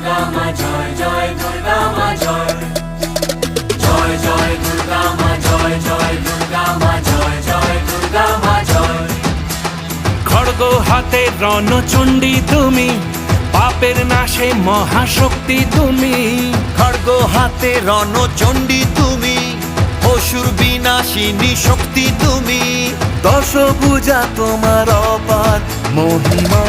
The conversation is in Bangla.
দুর্গা মা জয়, জয় দুর্গা মা জয়, জয় জয় দুর্গা মা জয়, জয় দুর্গা মা জয়, জয় দুর্গা মা জয়। খড়গ হাতে রণচণ্ডী তুমি, পাপের নাশে মহাশক্তি তুমি। খড়গ হাতে রণচণ্ডী তুমি, অসুর বিনাশিনী শক্তি তুমি। দশভুজা তোমার অপার মহিমা।